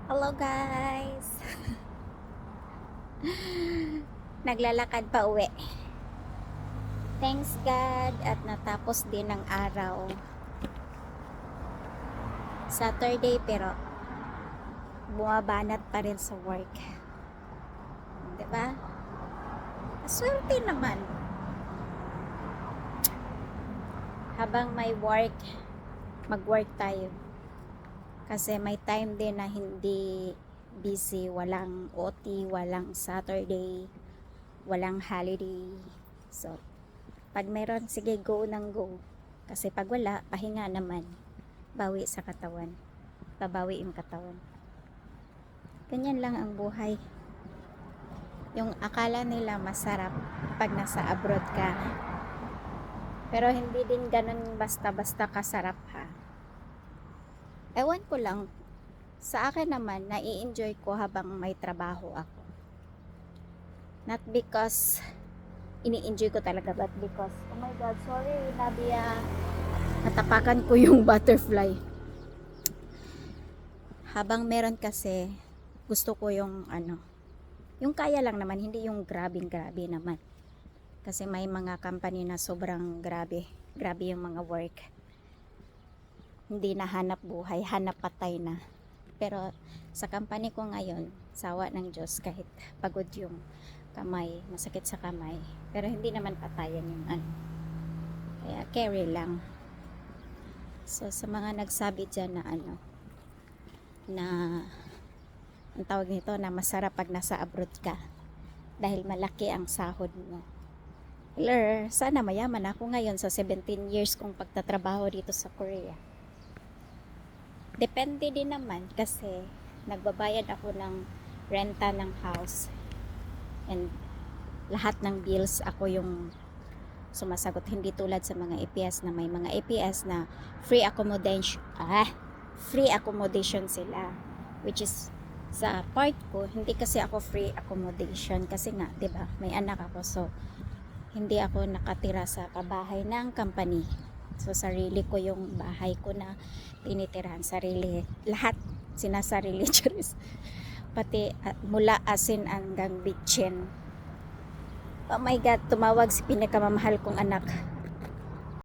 Hello guys! Naglalakad pa uwi. Thanks God at natapos din ang araw. Saturday pero bumabanat pa rin sa work. Diba? Swerte naman. Habang may work, mag-work tayo. Kasi may time din na hindi busy, walang OT, walang Saturday, walang holiday. So, pag meron, sige go nang go. Kasi pag wala, pahinga naman. Bawi sa katawan. Babawi yung katawan. Ganyan lang ang buhay. Yung akala nila masarap pag nasa abroad ka. Pero hindi din ganun basta-basta kasarap ha. Ewan ko lang, sa akin naman, nai-enjoy ko habang may trabaho ako. Not because ini-enjoy ko talaga, but because, oh my God, sorry Nadia, natapakan ko yung butterfly. Habang meron kasi, gusto ko yung yung kaya lang naman, hindi yung grabing-grabe naman. Kasi may mga company na sobrang grabe yung mga work. Hindi na hanap buhay, hanap patay na. Pero sa company ko ngayon, sawa ng Diyos, kahit pagod yung kamay, masakit sa kamay, pero hindi naman patayan yung kaya carry lang. So sa mga nagsabi dyan na na ang tawag nito na masarap pag nasa abroad ka dahil malaki ang sahod mo. Sana mayaman ako ngayon sa 17 years kong pagtatrabaho dito sa Korea. Depende din naman kasi nagbabayad ako ng renta ng house and lahat ng bills ako yung sumasagot, hindi tulad sa mga APS na may mga APS na free accommodation sila, which is sa part ko hindi kasi ako free accommodation kasi nga 'di ba may anak ako, so hindi ako nakatira sa pabahay ng company. So sarili ko yung bahay ko na tinitirahan, sarili, lahat sinasarili charis. Pati mula asin hanggang bitchin. Oh my God, tumawag si pinakamamahal kong anak.